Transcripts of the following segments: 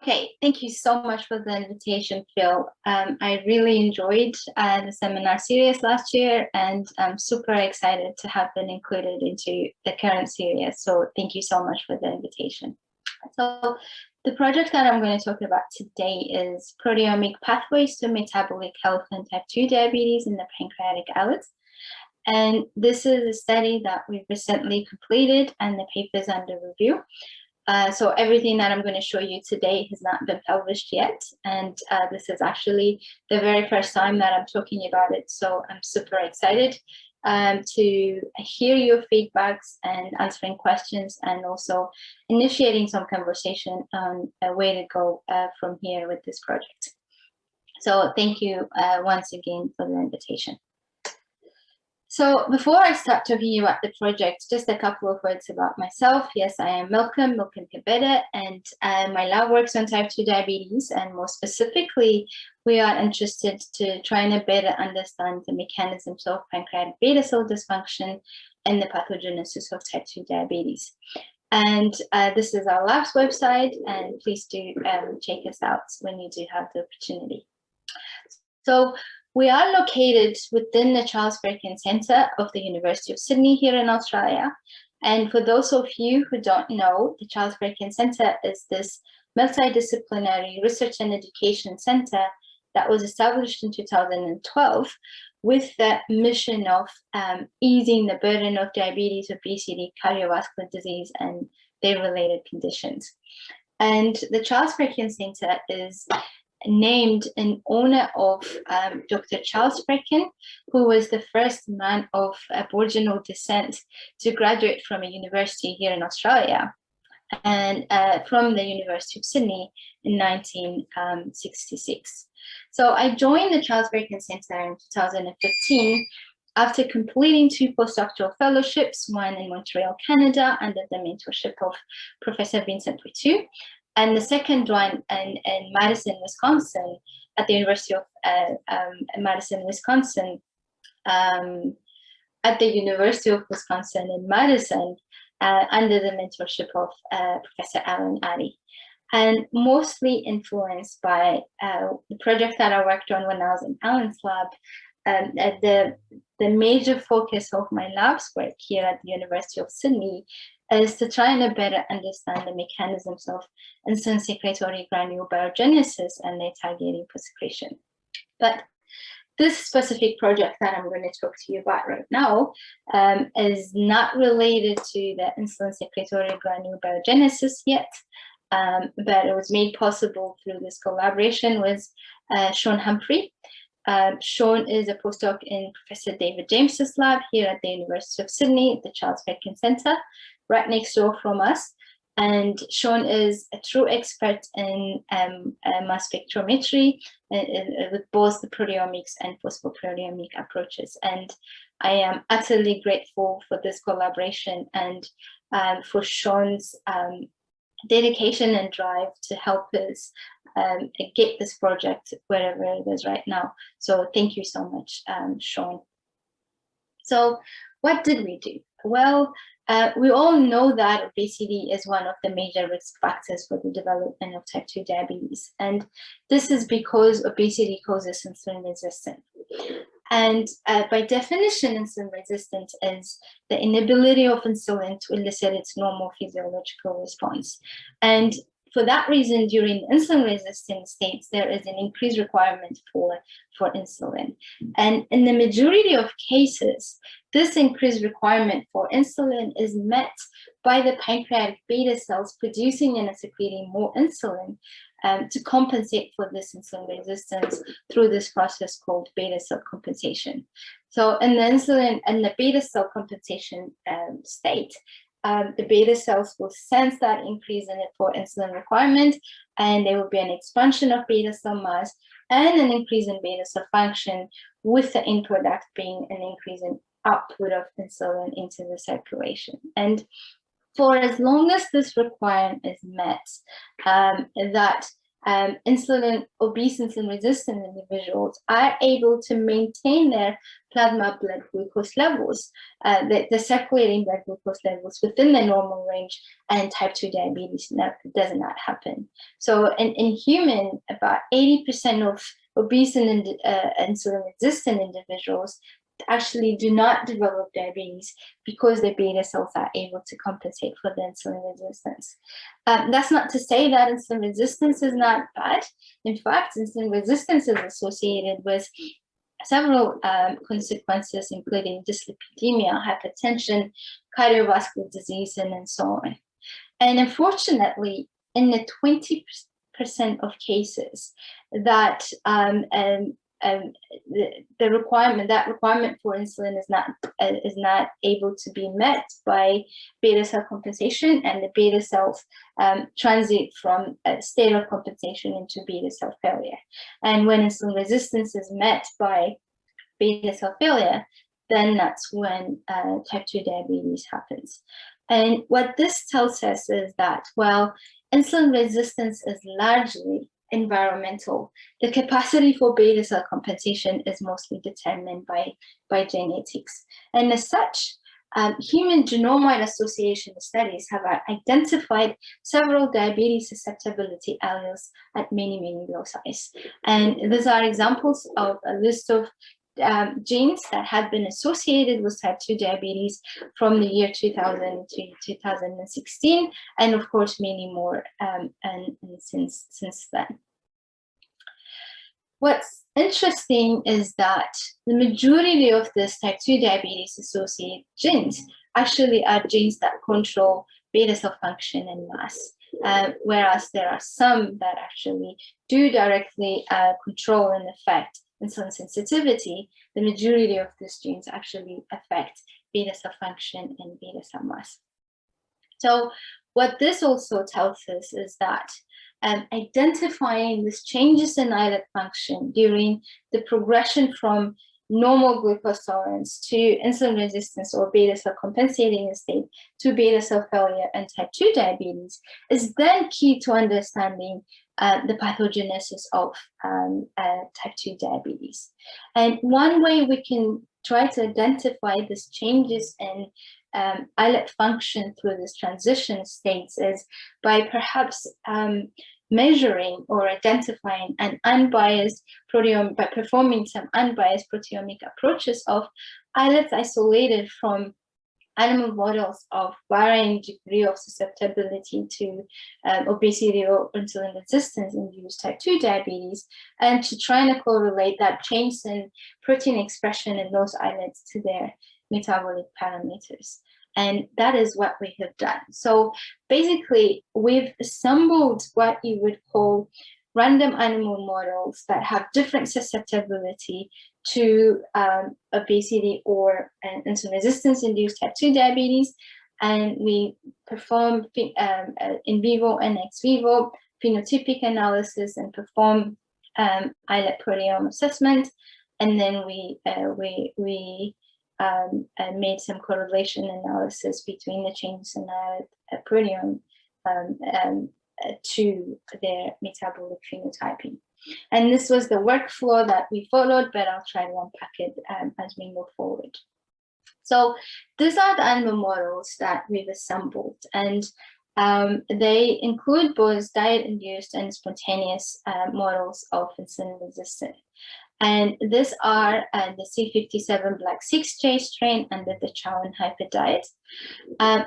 Okay, thank you so much for the invitation, Phil. I really enjoyed the seminar series last year, and I'm super excited to have been included into the current series. So thank you so much for the invitation. So the project that I'm going to talk about today is proteomic pathways to metabolic health and type 2 diabetes in the pancreatic islets. And this is a study that we've recently completed, and the paper is under review. So everything that I'm going to show you today has not been published yet, and this is actually the very first time that I'm talking about it. So I'm super excited to hear your feedbacks and answering questions, and also initiating some conversation on a way to go from here with this project. So thank you once again for the invitation. So before I start talking about the project, just a couple of words about myself. Yes, I am Melkam Kebede, and my lab works on type 2 diabetes, and more specifically, we are interested to try and better understand the mechanisms of pancreatic beta cell dysfunction and the pathogenesis of type 2 diabetes. And this is our lab's website, and please do check us out when you do have the opportunity. So we are located within the Charles Perkins Centre of the University of Sydney here in Australia. And for those of you who don't know, the Charles Perkins Centre is this multidisciplinary research and education centre that was established in 2012 with the mission of easing the burden of diabetes, obesity, cardiovascular disease, and their related conditions. And the Charles Perkins Centre is named in honor of Dr. Charles Perkins, who was the first man of Aboriginal descent to graduate from a university here in Australia, and from the University of Sydney in 1966. So I joined the Charles Perkins Centre in 2015 after completing 2 postdoctoral fellowships, one in Montreal, Canada, under the mentorship of Professor Vincent Witu, and the second one in Madison, Wisconsin, at the University of Madison, Wisconsin, at the University of Wisconsin in Madison, under the mentorship of Professor Alan Addy, and mostly influenced by the project that I worked on when I was in Alan's lab. The major focus of my lab's work here at the University of Sydney is to try and better understand the mechanisms of insulin secretory granule biogenesis and their targeting for secretion. But this specific project that I'm going to talk to you about right now is not related to the insulin secretory granule biogenesis yet, but it was made possible through this collaboration with Sean Humphrey. Sean is a postdoc in Professor David James's lab here at the University of Sydney, at the Charles Perkins Centre, right next door from us. And Sean is a true expert in mass spectrometry with both the proteomics and phosphoproteomic approaches. And I am utterly grateful for this collaboration and for Sean's dedication and drive to help us get this project wherever it is right now. So thank you so much, Sean. So what did we do? Well, we all know that obesity is one of the major risk factors for the development of type 2 diabetes. And this is because obesity causes insulin resistance. And by definition, insulin resistance is the inability of insulin to elicit its normal physiological response. And for that reason, during insulin resistant states, there is an increased requirement for insulin. And in the majority of cases, this increased requirement for insulin is met by the pancreatic beta cells producing and secreting more insulin to compensate for this insulin resistance through this process called beta cell compensation. So in the insulin and the beta cell compensation state, the beta cells will sense that increase in it for insulin requirement, and there will be an expansion of beta cell mass and an increase in beta cell function, with the end product being an increase in output of insulin into the circulation. And for as long as this requirement is met, that obese insulin resistant individuals are able to maintain their plasma blood glucose levels, the circulating blood glucose levels within the normal range, and type 2 diabetes does not happen. So in human, about 80% of obese and insulin resistant individuals actually do not develop diabetes because the beta cells are able to compensate for the insulin resistance. That's not to say that insulin resistance is not bad. In fact, insulin resistance is associated with several consequences, including dyslipidemia, hypertension, cardiovascular disease, and so on. And unfortunately, in the 20% of cases that the requirement for insulin is not able to be met by beta cell compensation, and the beta cells transit from a state of compensation into beta cell failure. And when insulin resistance is met by beta cell failure, then that's when type 2 diabetes happens. And what this tells us is that, well, insulin resistance is largely environmental. The capacity for beta cell compensation is mostly determined by genetics. And as such, human genome-wide association studies have identified several diabetes susceptibility alleles at many loci. And these are examples of a list of genes that had been associated with type 2 diabetes from the year 2000 to 2016, and of course many more and since then. What's interesting is that the majority of this type 2 diabetes associated genes actually are genes that control beta cell function and mass, whereas there are some that actually do directly control and affect insulin sensitivity. The majority of these genes actually affect beta cell function and beta cell mass. So what this also tells us is that identifying these changes in islet function during the progression from normal glucose tolerance to insulin resistance or beta cell compensating state to beta cell failure and type 2 diabetes is then key to understanding the pathogenesis of type 2 diabetes. And one way we can try to identify these changes in islet function through this transition states is by perhaps measuring or identifying an unbiased proteome, by performing some unbiased proteomic approaches of islets isolated from animal models of varying degree of susceptibility to obesity or insulin resistance induced type 2 diabetes, and to try and correlate that change in protein expression in those islets to their metabolic parameters. And that is what we have done. So basically, we've assembled what you would call random animal models that have different susceptibility to obesity or insulin resistance induced type 2 diabetes. And we perform in vivo and ex vivo phenotypic analysis and perform islet proteome assessment. And then we made some correlation analysis between the changes in proteome to their metabolic phenotyping. And this was the workflow that we followed, but I'll try to unpack it as we move forward. So these are the animal models that we've assembled, and they include both diet-induced and spontaneous models of insulin resistance. And these are the C57 Black 6J strain under the chow and hyper diet.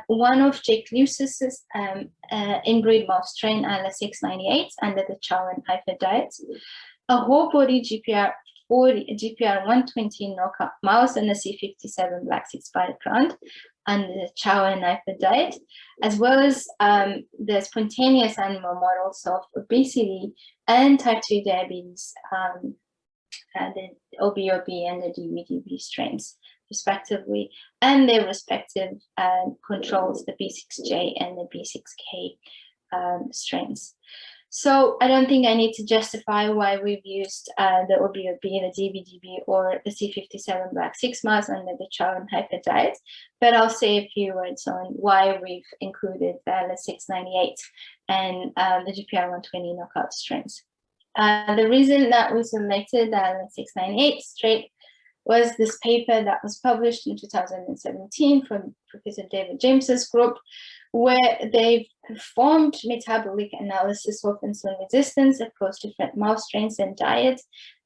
One of Jake Lewis's inbreed mouse strain, Alleles under the chow and hyper diet. A whole body GPR120 knockout mouse and the C57 Black 6 background under the chow and hyper diet, as well as the spontaneous animal models of obesity and type 2 diabetes, the OBOB and the DBDB strains, respectively, and their respective controls, the B6J and the B6K strains. So I don't think I need to justify why we've used the OBOB, the DBDB, or the C57 Black 6 mouse under the chow and hyper diet, but I'll say a few words on why we've included the Alleles 698 and the GPR120 knockout strains. The reason that we selected the Alleles 698 strain was this paper that was published in 2017 from Professor David James's group, where they've performed metabolic analysis of insulin resistance across different mouse strains and diets,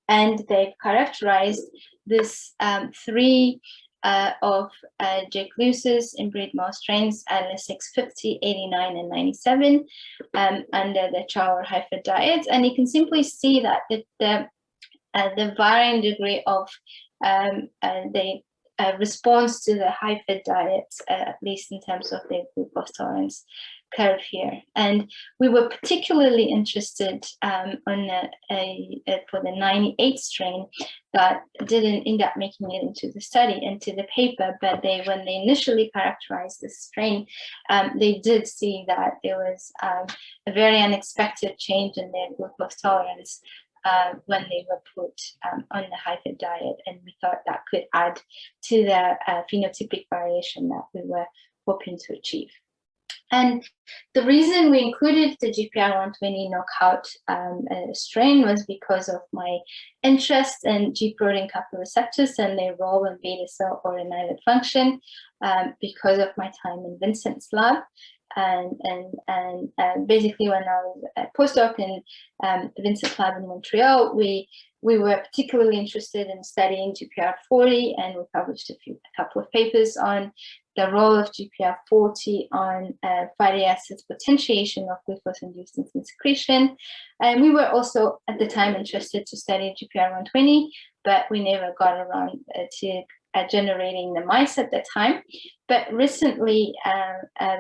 and they've characterized this three of Jake Lewis's inbred mouse strains, Alleles 650, 89, and 97, under the chow or hyper diet. And you can simply see that the varying degree of the response to the high-fat diet, at least in terms of their glucose tolerance curve here. And we were particularly interested for the 98 strain that didn't end up making it into the study, into the paper, but when they initially characterized this strain, they did see that there was a very unexpected change in their glucose tolerance when they were put on the high-fat diet, and we thought that could add to the phenotypic variation that we were hoping to achieve. And the reason we included the GPR120 knockout strain was because of my interest in G protein coupled receptors and their role in beta cell or in islet function, because of my time in Vincent's lab. And basically, when I was a postdoc in Vincent's lab in Montreal, we were particularly interested in studying GPR40, and we published a couple of papers on the role of GPR40 on fatty acids potentiation of glucose-induced insulin secretion. And we were also at the time interested to study GPR120, but we never got around to generating the mice at the time. But recently,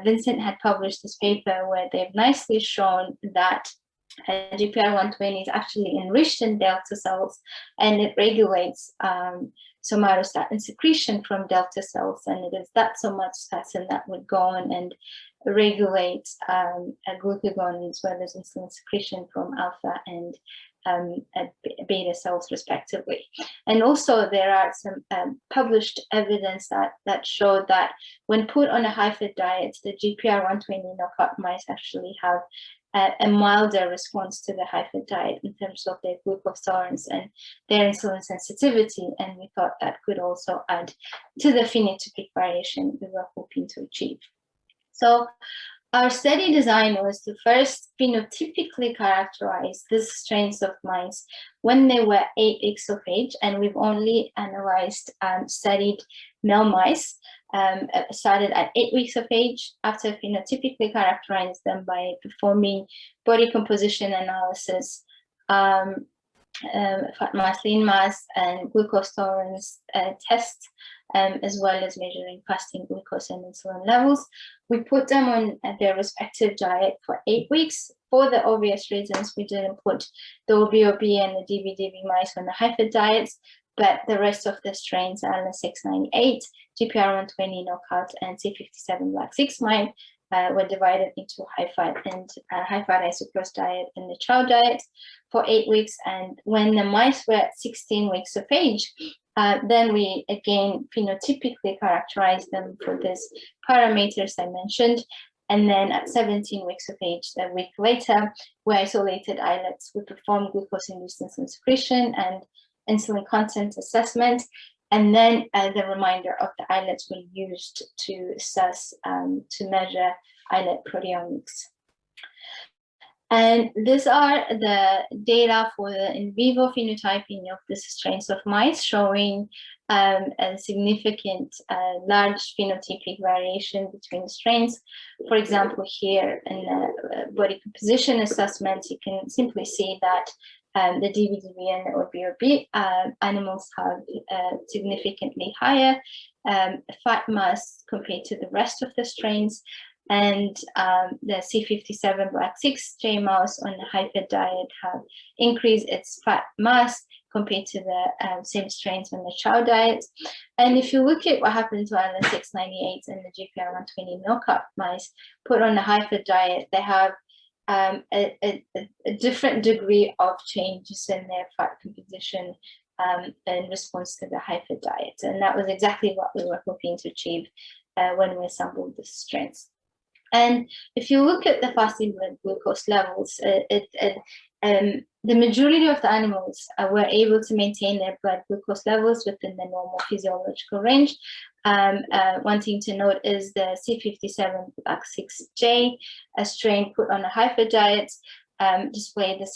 Vincent had published this paper where they've nicely shown that GPR120 is actually enriched in delta cells, and it regulates somatostatin secretion from delta cells, and it is that somatostatin that would go on and regulate glucagon as well as insulin secretion from alpha and beta cells respectively. And also there are some published evidence that showed that when put on a high-fat diet, the GPR120 knockout mice actually have a milder response to the high-fat diet in terms of their glucose tolerance and their insulin sensitivity, and we thought that could also add to the phenotypic variation we were hoping to achieve. So our study design was to first phenotypically characterize these strains of mice when they were 8 weeks of age, and we've only analyzed studied male mice started at 8 weeks of age. After phenotypically characterized them by performing body composition analysis, fat mass, lean mass, and glucose tolerance tests, as well as measuring fasting glucose and insulin levels. We put them on their respective diet for 8 weeks. For the obvious reasons, we didn't put the OBOB and the DBDB mice on the high-fat diets, but the rest of the strains, Alleles 698, GPR120 knockout, and C57 Black 6 mice, were divided into high-fat and high-fat isoprose diet and the chow diet for 8 weeks. And when the mice were at 16 weeks of age, then we again phenotypically characterized them for these parameters I mentioned. And then at 17 weeks of age, a week later, we isolated islets. We performed glucose-induced insulin secretion and insulin content assessment. And then the remainder of the islets were used to assess, to measure islet proteomics. And these are the data for the in vivo phenotyping of these strains of mice, showing a significant large phenotypic variation between strains. For example, here in the body composition assessment, you can simply see that the DBDB and the OBOB animals have significantly higher fat mass compared to the rest of the strains. And the C57 Black 6 J mouse on the high-fat diet have increased its fat mass compared to the same strains on the chow diet. And if you look at what happened to Alleles 698 and the GPR120 knockout mice put on the high-fat diet, they have a different degree of changes in their fat composition in response to the high-fat diet. And that was exactly what we were hoping to achieve when we assembled the strains. And if you look at the fasting blood glucose levels, the majority of the animals were able to maintain their blood glucose levels within the normal physiological range. One thing to note is the C57 Black 6J, a strain put on a high-fat diet, displayed a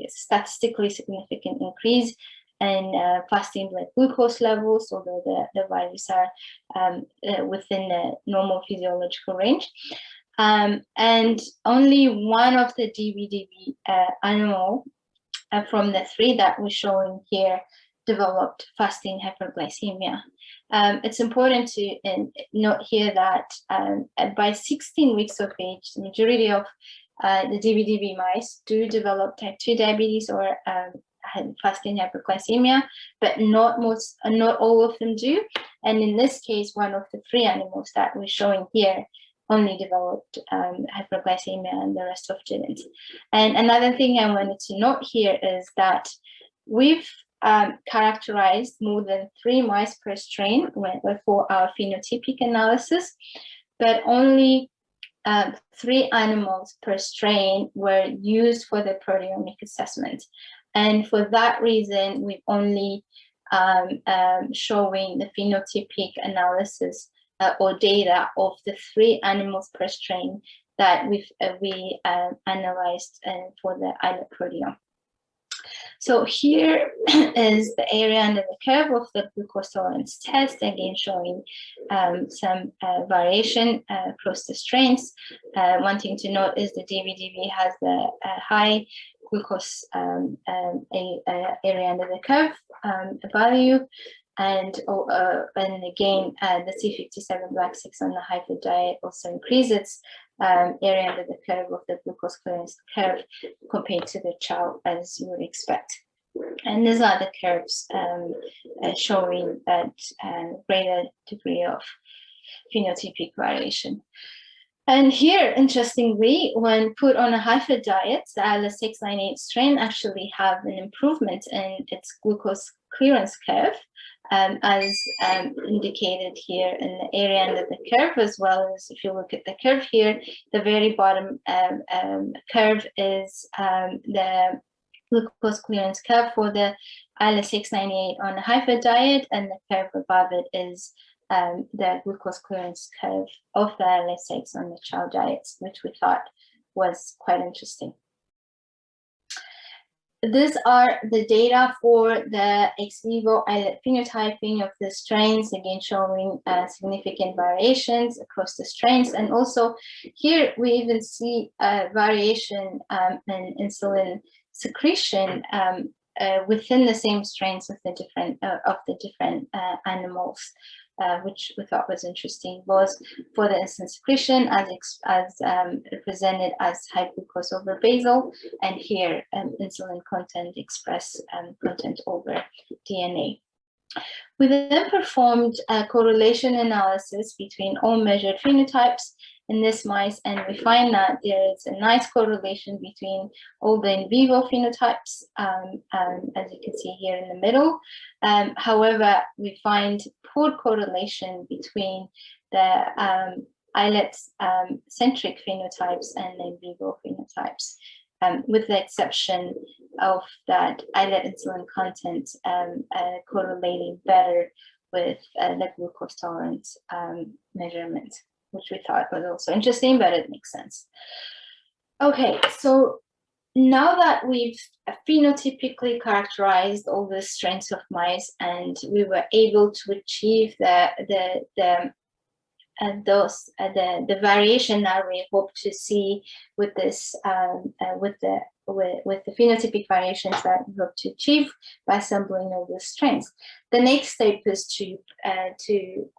statistically significant increase in fasting blood glucose levels, although the values are within the normal physiological range. And only one of the DBDB animal from the 3 that we're showing here developed fasting hyperglycemia. It's important to note here that by 16 weeks of age, the majority of the DBDB mice do develop type 2 diabetes or fasting hyperglycemia, but not all of them do. And in this case, one of the 3 animals that we're showing here only developed hyperglycemia and the rest of didn't. And another thing I wanted to note here is that we've characterized more than 3 mice per strain for our phenotypic analysis, but only 3 animals per strain were used for the proteomic assessment. And for that reason, we've only showing the phenotypic analysis or data of the 3 animals per strain that we analyzed for the islet proteome. So here is the area under the curve of the glucose tolerance test, again showing some variation across the strains. One thing to note is the DBDB has the high glucose area under the curve value, and again the C57 Black 6 on the high-fat diet also increases area under the curve of the glucose clearance curve compared to the chow, as you would expect. And these are the curves showing that greater degree of phenotypic variation. And here, interestingly, when put on a high-fat diet, the Alleles 698 strain actually have an improvement in its glucose clearance curve, as indicated here in the area under the curve, as well as if you look at the curve here, the very bottom curve is the glucose clearance curve for the Alleles 698 on a high-fat diet, and the curve above it is the glucose clearance curve of the Alleles 6 on the chow diets, which we thought was quite interesting. These are the data for the ex vivo islet phenotyping of the strains, again showing significant variations across the strains. And also here we even see variation in insulin secretion within the same strains of the different animals, which we thought was interesting, was for the insulin secretion as represented as high glucose over basal, and here insulin content express content over DNA. We then performed a correlation analysis between all measured phenotypes in this mice, and we find that there is a nice correlation between all the in vivo phenotypes, as you can see here in the middle. However, we find poor correlation between the islet-centric phenotypes and in vivo phenotypes, with the exception of that islet insulin content correlating better with the glucose tolerance measurement, which we thought was also interesting, but it makes sense. Okay, so now that we've phenotypically characterized all the strains of mice and we were able to achieve the variation that we hope to see with this with the phenotypic variations that we hope to achieve by assembling all the strains. The next step is to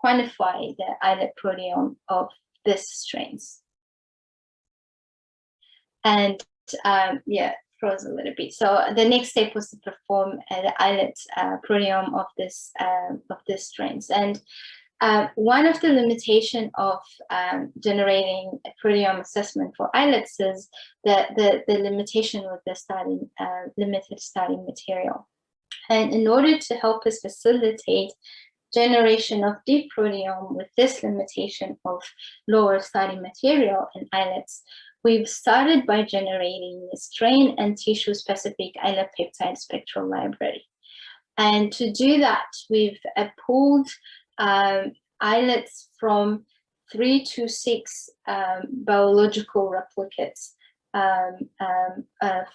quantify the islet proteome of these strains. And yeah, froze a little bit. So the next step was to perform the islet proteome of this strains. And One of the limitations of generating a proteome assessment for islets is the limitation with the limited starting material. And in order to help us facilitate generation of deep proteome with this limitation of lower starting material in islets, we've started by generating a strain and tissue-specific islet peptide spectral library. And to do that, we've pulled islets from 3 to 6 biological replicates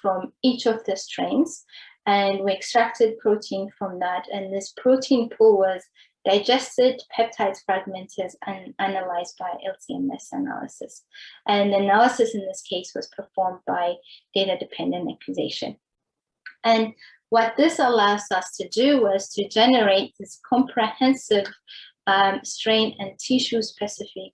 from each of the strains. And we extracted protein from that. And this protein pool was digested, peptides fragmented, and analyzed by LC-MS analysis. And the analysis in this case was performed by data-dependent acquisition. And what this allows us to do was to generate this comprehensive strain and tissue-specific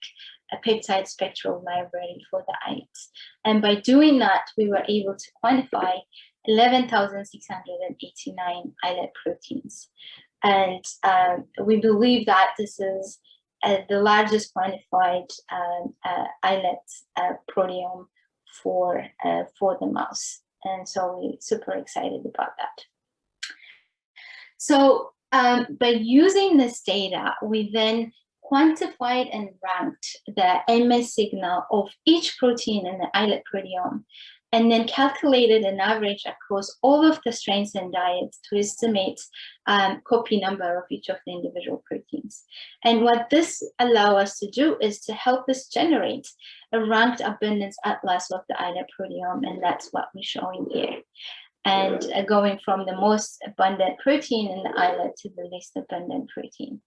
peptide spectral library for the islets. And by doing that, we were able to quantify 11,689 islet proteins. And we believe that this is the largest quantified islet proteome for the mouse. And so we're super excited about that. So by using this data, we then quantified and ranked the MS signal of each protein in the islet proteome, and then calculated an average across all of the strains and diets to estimate copy number of each of the individual proteins. And what this allows us to do is to help us generate a ranked abundance atlas of the islet proteome, and that's what we're showing here. And going from the most abundant protein in the islet to the least abundant protein.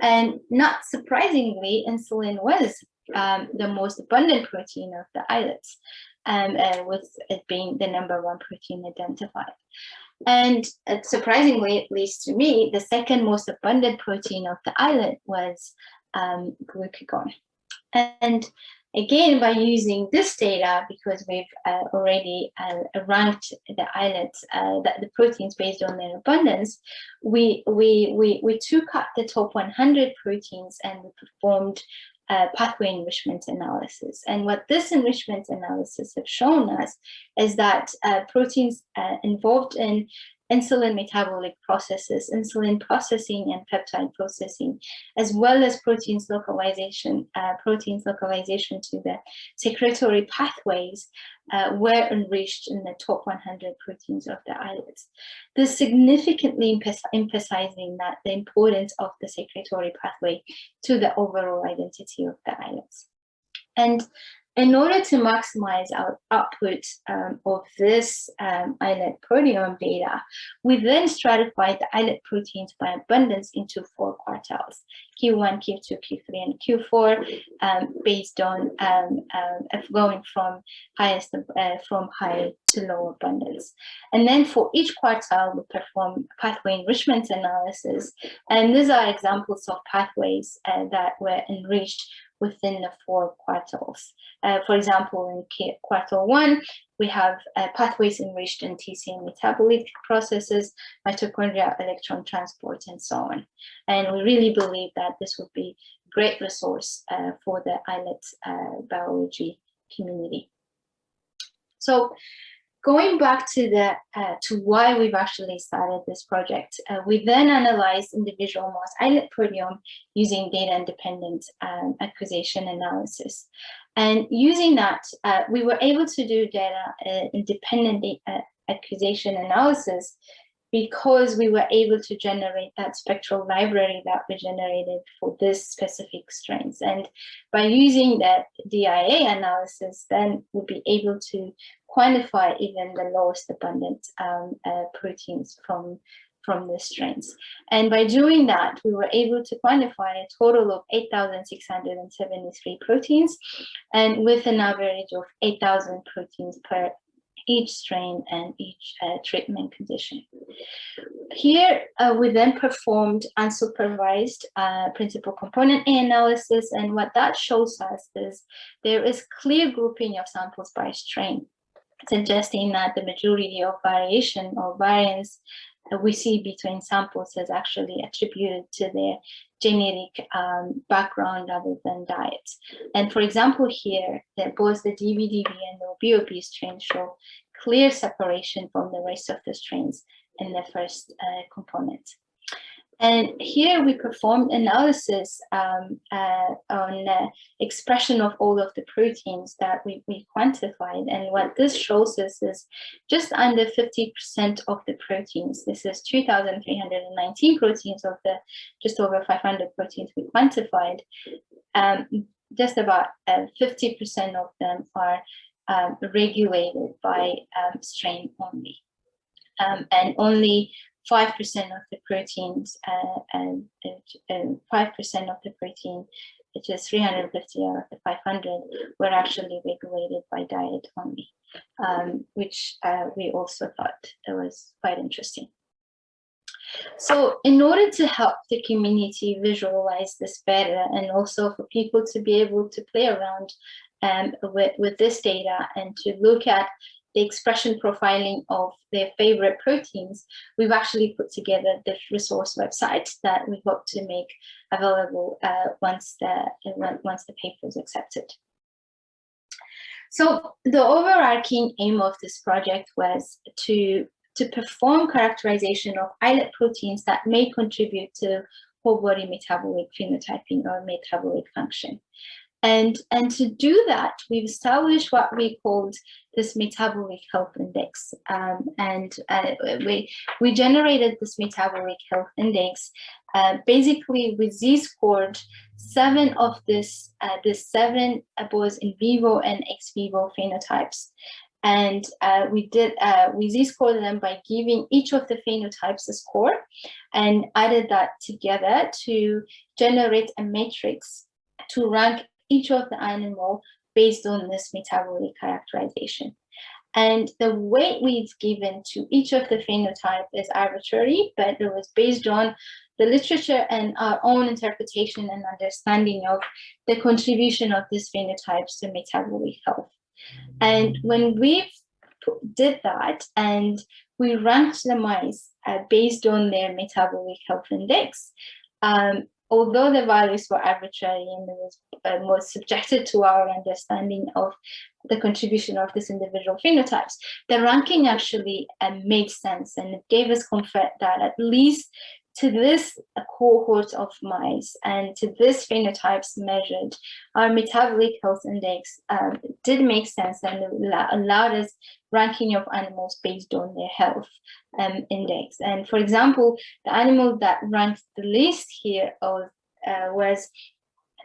And not surprisingly, insulin was the most abundant protein of the islets, with it being the #1 protein identified. And surprisingly, at least to me, the second most abundant protein of the islet was glucagon. And again, by using this data, because we've already ranked the islets, the proteins based on their abundance, we took out the top 100 proteins and we performed pathway enrichment analysis. And what this enrichment analysis has shown us is that proteins involved in insulin metabolic processes, insulin processing and peptide processing, as well as proteins localization to the secretory pathways were enriched in the top 100 proteins of the islets. This significantly emphasizing that the importance of the secretory pathway to the overall identity of the islets. And in order to maximize our output of this islet proteome data, we then stratified the islet proteins by abundance into 4 quartiles: Q1, Q2, Q3, and Q4, based on going from high to low abundance. And then for each quartile, we perform pathway enrichment analysis. And these are examples of pathways that were enriched within the 4 quartiles. For example, in quartile 1, we have pathways enriched in TCM metabolic processes, mitochondrial electron transport, and so on. And we really believe that this would be a great resource for the islet biology community. So going back to why we've actually started this project, we then analyzed individual mouse islet proteome using data-independent acquisition analysis. And using that, we were able to do data-independent acquisition analysis because we were able to generate that spectral library that we generated for this specific strains. And by using that DIA analysis, then we'll be able to quantify even the lowest abundant proteins from the strains. And by doing that, we were able to quantify a total of 8,673 proteins, and with an average of 8,000 proteins per each strain and each treatment condition. Here, we then performed unsupervised principal component A analysis, and what that shows us is there is clear grouping of samples by strain, suggesting that the majority of variation or variance we see between samples is actually attributed to their genetic background rather than diet. And for example, here, both the DBDB and the BOB strains show clear separation from the rest of the strains in the first component. And here we performed analysis on expression of all of the proteins that we quantified. And what this shows us is just under 50% of the proteins. This is 2,319 proteins of the just over 500 proteins we quantified. Just about 50% of them are regulated by strain only. And only 5% of the proteins, 5% of the protein, which is 350 out of the 500, were actually regulated by diet only, which we also thought it was quite interesting. So in order to help the community visualize this better, and also for people to be able to play around with this data and to look at the expression profiling of their favorite proteins, we've actually put together the resource website that we hope to make available once the paper is accepted. So the overarching aim of this project was to perform characterization of islet proteins that may contribute to whole body metabolic phenotyping or metabolic function. And to do that, we've established what we called this metabolic health index. We generated this metabolic health index. Basically, we z-scored 7 of the 7 both in vivo and ex vivo phenotypes. And we z-scored them by giving each of the phenotypes a score and added that together to generate a matrix to rank each of the animal based on this metabolic characterization. And the weight we've given to each of the phenotype is arbitrary, but it was based on the literature and our own interpretation and understanding of the contribution of these phenotypes to metabolic health. And when we did that and we ranked the mice based on their metabolic health index, although the values were arbitrary and it was more subjected to our understanding of the contribution of these individual phenotypes, the ranking actually made sense, and it gave us comfort that at least to this cohort of mice and to this phenotypes measured, our metabolic health index did make sense, and it allowed us ranking of animals based on their health index. And for example, the animal that ranked the least here was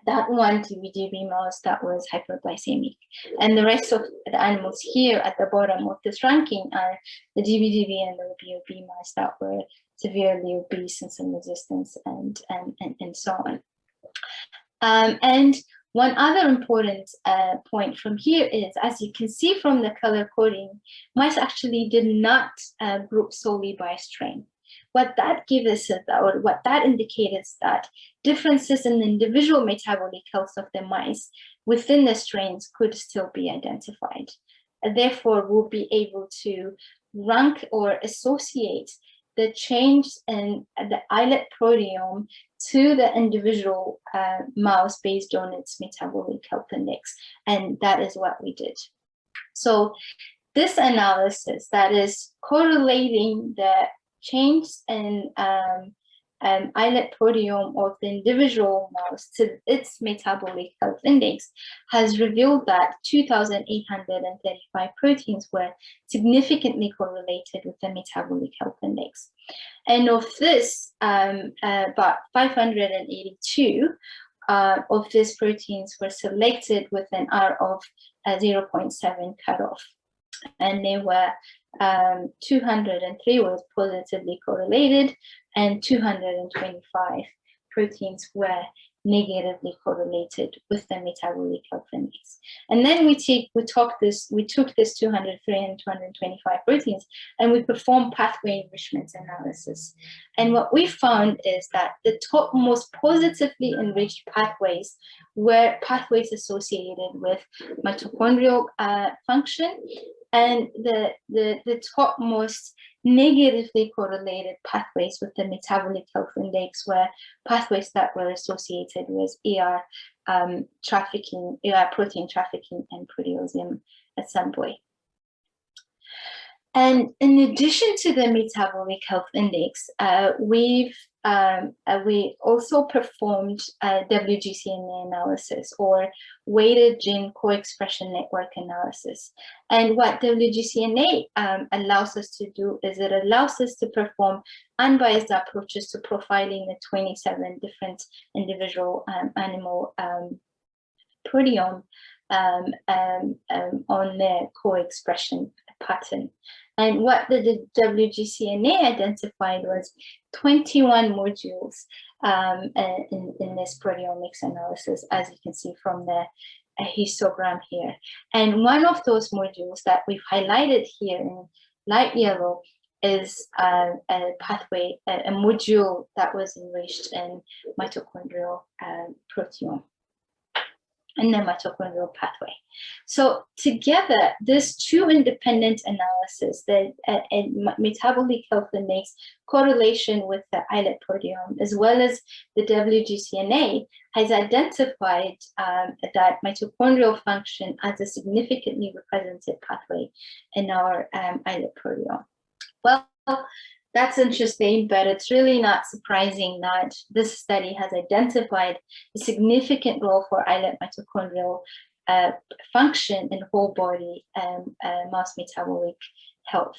that one DBDB mouse that was hyperglycemic. And the rest of the animals here at the bottom of this ranking are the DBDB and the BOB mice that were severely obese, insulin resistance, and so on. And one other important point from here is, as you can see from the color coding, mice actually did not group solely by strain. What that gives us, or what that indicates, is that differences in the individual metabolic health of the mice within the strains could still be identified. And therefore, we'll be able to rank or associate the change in the islet proteome to the individual mouse based on its metabolic health index. And that is what we did. So this analysis, that is correlating the change in islet proteome of the individual mouse to its metabolic health index, has revealed that 2,835 proteins were significantly correlated with the metabolic health index. And of this, about 582 of these proteins were selected with an R of 0.7 cutoff. And they were 203 was positively correlated, and 225 proteins were negatively correlated with the metabolic health index. And then we took this 203 and 225 proteins, and we performed pathway enrichment analysis. And what we found is that the top most positively enriched pathways were pathways associated with mitochondrial function, and the top most negatively correlated pathways with the metabolic health index, where pathways that were associated with ER trafficking, ER protein trafficking, and proteomic assembly. And in addition to the metabolic health index, we also performed WGCNA analysis, or weighted gene co-expression network analysis. And what WGCNA allows us to do is it allows us to perform unbiased approaches to profiling the 27 different individual animal proteome on their co-expression pattern. And what the WGCNA identified was 21 modules in this proteomics analysis, as you can see from the histogram here. And one of those modules that we've highlighted here in light yellow is a pathway, a module that was enriched in mitochondrial proteome, in the mitochondrial pathway. So together, these two independent analyses, the metabolic health index correlation with the islet proteome, as well as the WGCNA, has identified that mitochondrial function as a significantly represented pathway in our islet proteome. Well, that's interesting, but it's really not surprising that this study has identified a significant role for islet mitochondrial function in whole body mouse metabolic health.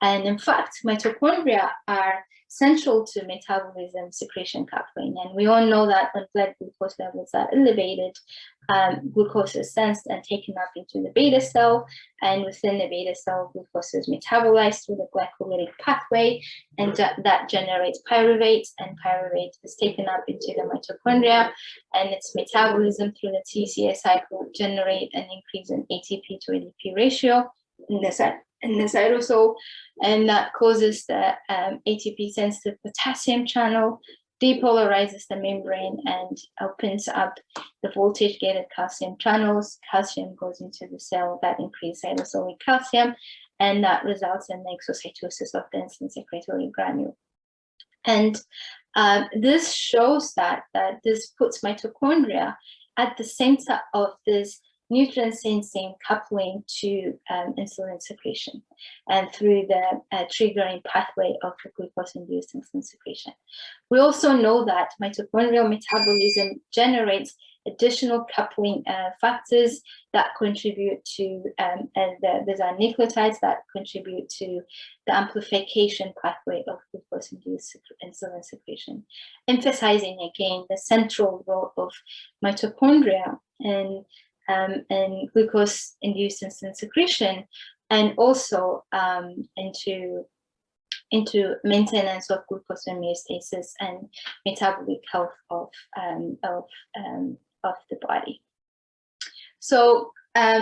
And in fact, mitochondria are central to metabolism secretion coupling. And we all know that when blood glucose levels are elevated, glucose is sensed and taken up into the beta cell. And within the beta cell, glucose is metabolized through the glycolytic pathway, and that generates pyruvate, and pyruvate is taken up into the mitochondria, and its metabolism through the TCA cycle generate an increase in ATP to ADP ratio in the cytosol, and that causes the ATP sensitive potassium channel, depolarizes the membrane, and opens up the voltage gated calcium channels. Calcium goes into the cell, that increases cytosolic calcium, and that results in the exocytosis of the insulin secretory granule. And this shows that this puts mitochondria at the center of this nutrient sensing coupling to insulin secretion, and through the triggering pathway of the glucose-induced insulin secretion. We also know that mitochondrial metabolism generates additional coupling factors that contribute to, these are nucleotides that contribute to the amplification pathway of glucose-induced insulin secretion, emphasizing again the central role of mitochondria in glucose-induced insulin secretion, and also into maintenance of glucose homeostasis and metabolic health of the body. So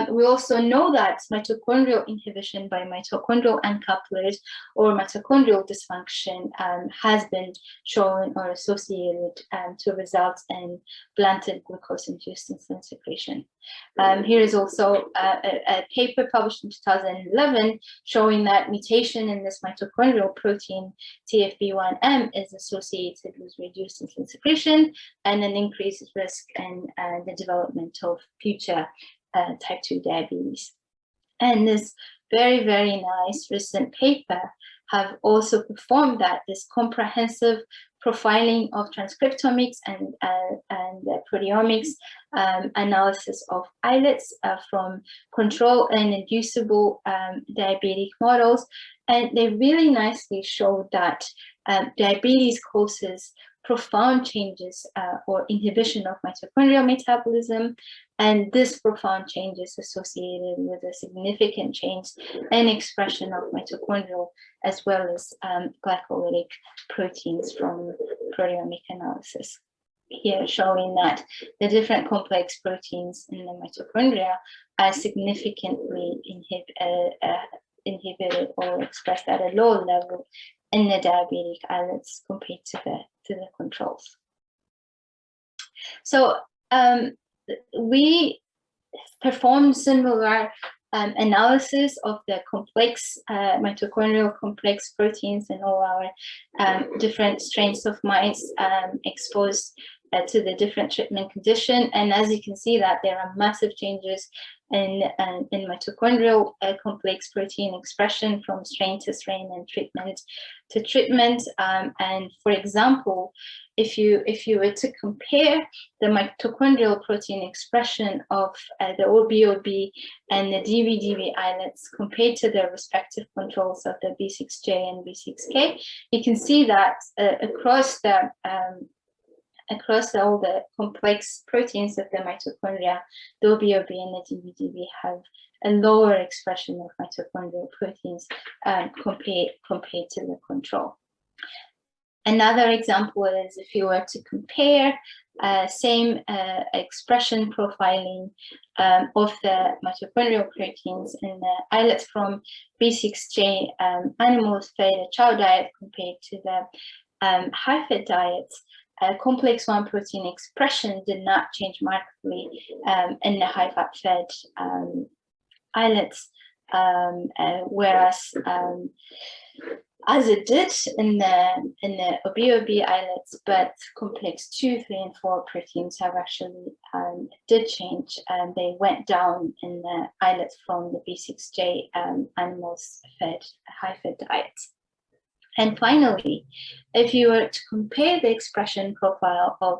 we also know that mitochondrial inhibition by mitochondrial uncouplers or mitochondrial dysfunction has been shown or associated to result in blunted glucose-induced insulin secretion. Here is also a paper published in 2011 showing that mutation in this mitochondrial protein TFB1M is associated with reduced insulin secretion and an increased risk in the development of future type 2 diabetes. And this very, very nice recent paper have also performed this comprehensive profiling of transcriptomics and proteomics analysis of islets from control and inducible diabetic models. And they really nicely showed that diabetes causes profound changes or inhibition of mitochondrial metabolism, and this profound change is associated with a significant change in expression of mitochondrial as well as glycolytic proteins from proteomic analysis. Here showing that the different complex proteins in the mitochondria are significantly inhibited or expressed at a low level in the diabetic islets compared to the controls. So we performed similar analysis of the complex mitochondrial complex proteins in all our different strains of mice exposed to the different treatment condition. And as you can see that there are massive changes in mitochondrial complex protein expression from strain to strain and treatment to treatment. And for example, if you were to compare the mitochondrial protein expression of the OBOB and the DBDB islets compared to their respective controls of the B6J and B6K, you can see that across all the complex proteins of the mitochondria, the OBOB and the DBDB have a lower expression of mitochondrial proteins compared to the control. Another example is if you were to compare same expression profiling of the mitochondrial proteins in the islets from B6J animals fed a chow diet compared to the high-fat diets, complex 1 protein expression did not change markedly in the high-fat fed islets, whereas as it did in the OBOB islets, but complex 2, 3, and 4 proteins have actually did change, and they went down in the islets from the B6J animals fed high-fat diets. And finally, if you were to compare the expression profile of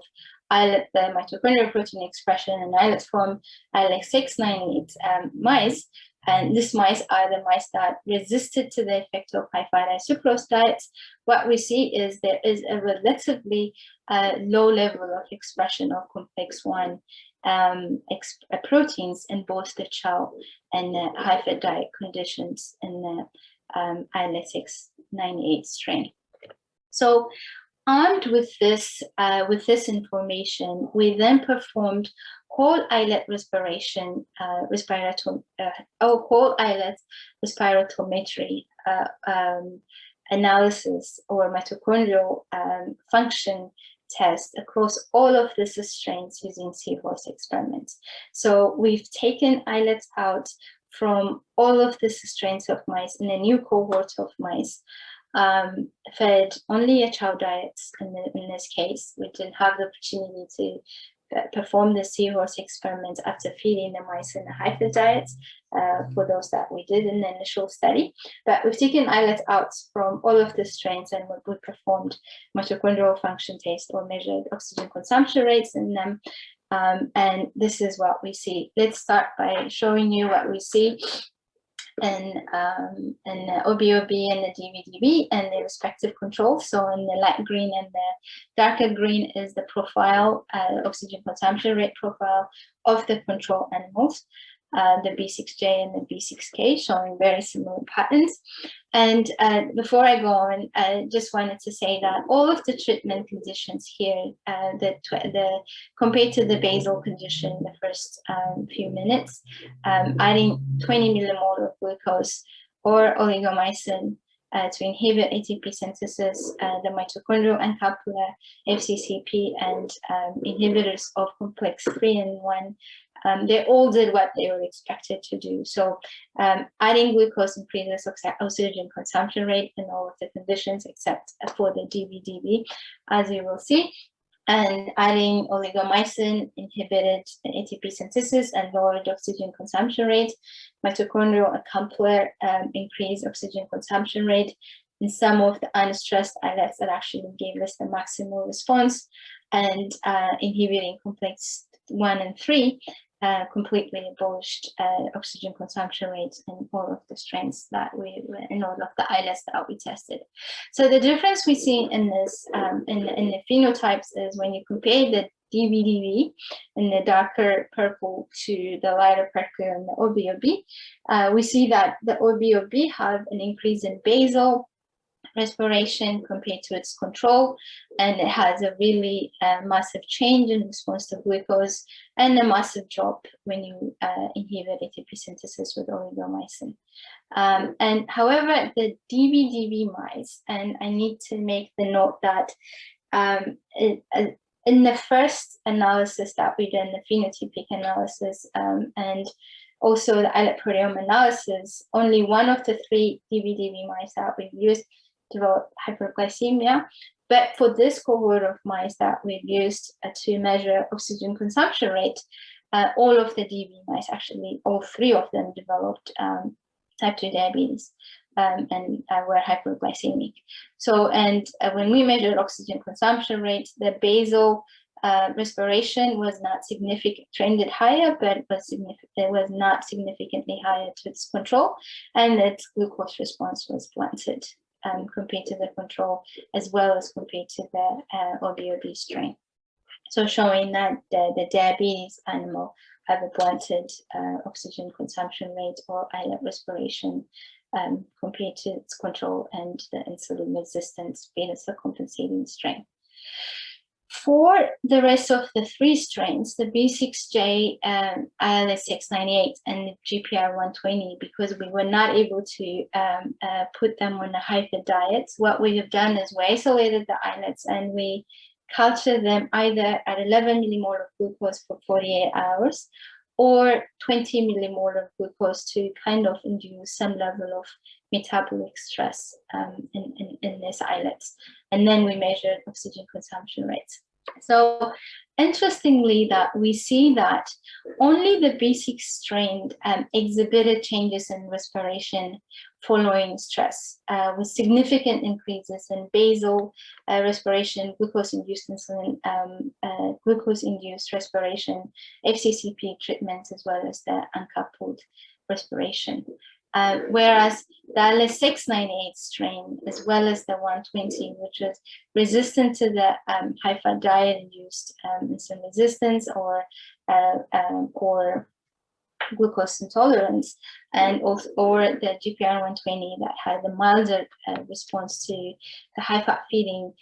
islet, the mitochondrial protein expression in islets from Alleles 698 mice, and these mice are the mice that resisted to the effect of high-fat sucrose diets, what we see is there is a relatively low level of expression of complex 1 proteins in both the chow and the high-fat diet conditions in the Islet 698 strain. So armed with this information, we then performed whole islet whole islet respirometry analysis or mitochondrial function test across all of these strains using seahorse experiments. So we've taken islets out from all of these strains of mice in a new cohort of mice, fed only a chow diet in this case. We didn't have the opportunity to perform the seahorse experiments after feeding the mice in the high-fat diets for those that we did in the initial study. But we've taken islets out from all of the strains and we performed mitochondrial function tests or measured oxygen consumption rates in them. And this is what we see. Let's start by showing you what we see in the OBOB and the DBDB and the respective controls. So in the light green and the darker green is the profile, oxygen consumption rate profile of the control animals, the B6J and the B6K, showing very similar patterns. And before I go on, I just wanted to say that all of the treatment conditions here, compared to the basal condition, the first few minutes, adding 20 millimolar of glucose or oligomycin to inhibit ATP synthesis, the mitochondrial uncoupler, FCCP, and inhibitors of complex 3 and 1. They all did what they were expected to do. So adding glucose increases oxygen consumption rate in all of the conditions except for the DBDB, as you will see. And adding oligomycin inhibited ATP synthesis and lowered oxygen consumption rate. Mitochondrial uncoupler increased oxygen consumption rate. In some of the unstressed islets that actually gave us the maximal response, and inhibiting complex 1 and 3 completely abolished oxygen consumption rates in all of the strains that in all of the islets that we tested. So the difference we see in this in the phenotypes is when you compare the DBDB in the darker purple to the lighter purple in the OBOB, we see that the OBOB have an increase in basal respiration compared to its control, and it has a really massive change in response to glucose and a massive drop when you inhibit ATP synthesis with oligomycin. And however, the DBDB mice, and I need to make the note that in the first analysis that we did, the phenotypic analysis, and Also, the islet proteome analysis, only one of the 3 DBDB mice that we've used developed hyperglycemia. But for this cohort of mice that we've used to measure oxygen consumption rate, all of the DB mice, actually all 3 of them, developed type 2 diabetes and were hyperglycemic. So, and when we measured oxygen consumption rate, the basal respiration was not significant, trended higher, but it was not significantly higher to its control, and its glucose response was blunted compared to the control, as well as compared to the OBOB strain. So showing that the diabetes animal have a blunted oxygen consumption rate or islet respiration compared to its control and the insulin resistance beta compensating strain. For the rest of the 3 strains, the B6J, ILS698, and the GPR120, because we were not able to put them on a high-fat diet, what we have done is we isolated the islets and we culture them either at 11 millimolar of glucose for 48 hours or 20 millimolar of glucose to kind of induce some level of metabolic stress in these islets. And then we measured oxygen consumption rates. So interestingly, that we see that only the B6 strain exhibited changes in respiration following stress, with significant increases in basal respiration, glucose-induced insulin, glucose-induced respiration, FCCP treatments, as well as the uncoupled respiration. Whereas the ILS698 strain, as well as the 120, which was resistant to the high-fat diet-induced insulin resistance or glucose intolerance, and also or the GPR120 that had the milder response to the high-fat feeding,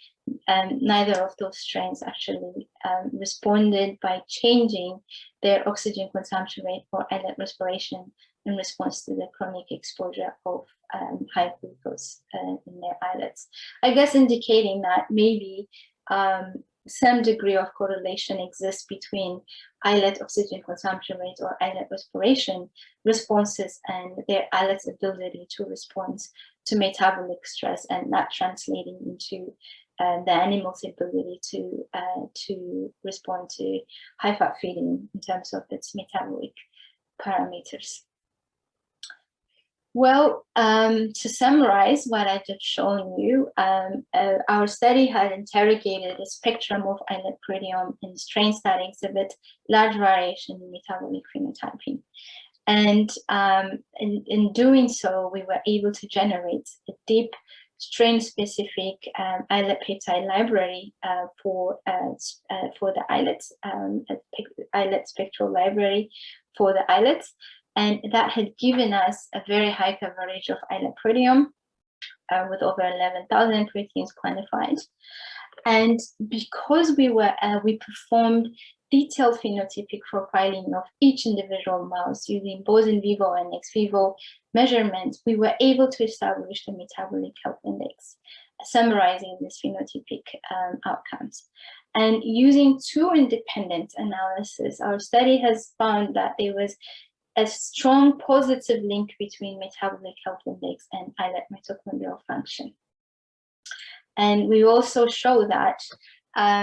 neither of those strains actually responded by changing their oxygen consumption rate or islet respiration in response to the chronic exposure of high glucose in their islets. I guess indicating that maybe some degree of correlation exists between islet oxygen consumption rate or islet respiration responses and their islet's ability to respond to metabolic stress, and that translating into the animal's ability to respond to high-fat feeding in terms of its metabolic parameters. Well, to summarize what I just shown you, our study had interrogated a spectrum of islet proteome in strains that exhibit large variation in metabolic phenotyping. And in doing so, we were able to generate a deep strain-specific islet peptide library for the islets, islet spectral library for the islets. And that had given us a very high coverage of islet proteome with over 11,000 proteins quantified. And because we performed detailed phenotypic profiling of each individual mouse using both in vivo and ex vivo measurements, we were able to establish the metabolic health index, summarizing these phenotypic outcomes. And using 2 independent analyses, our study has found that there was a strong positive link between metabolic health index and islet mitochondrial function. And we also show that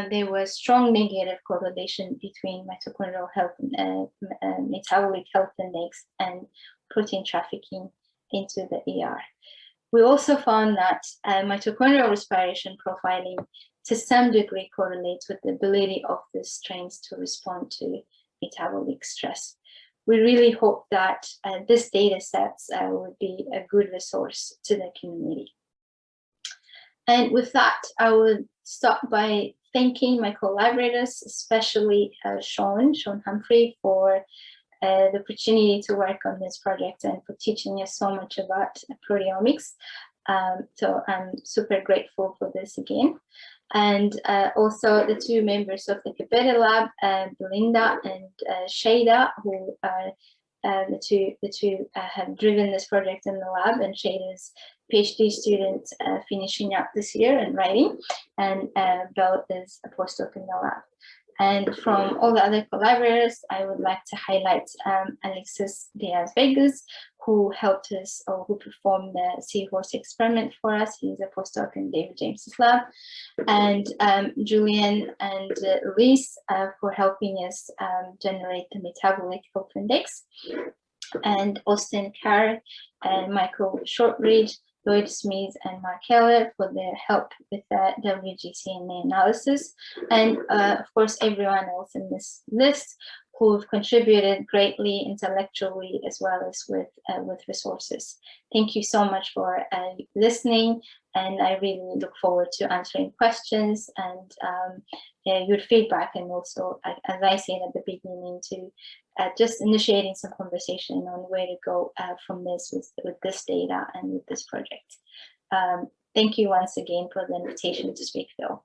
there was strong negative correlation between mitochondrial health, metabolic health index, and protein trafficking into the ER. We also found that mitochondrial respiration profiling to some degree correlates with the ability of the strains to respond to metabolic stress. We really hope that this data sets would be a good resource to the community. And with that, I would start by thanking my collaborators, especially Sean Humphrey, for the opportunity to work on this project and for teaching us so much about proteomics. So I'm super grateful for this again. And also the 2 members of the Kebede lab, Belinda and Shada, who are the two have driven this project in the lab, and Shada's PhD student finishing up this year and writing, and Belle is a postdoc in the lab. And from all the other collaborators, I would like to highlight Alexis Diaz-Vegas, who helped us, or who performed the seahorse experiment for us. He's a postdoc in David James's lab. And Julian and Elise for helping us generate the metabolic health index. And Austin Carr and Michael Shortridge, Lloyd Smith, and Mark Heller for their help with the WGCNA analysis. And of course, everyone else in this list who've contributed greatly intellectually as well as with resources. Thank you so much for listening, and I really look forward to answering questions and your feedback, and also, as I said at the beginning, to just initiating some conversation on where to go from this with this data and with this project. Thank you once again for the invitation to speak, Phil.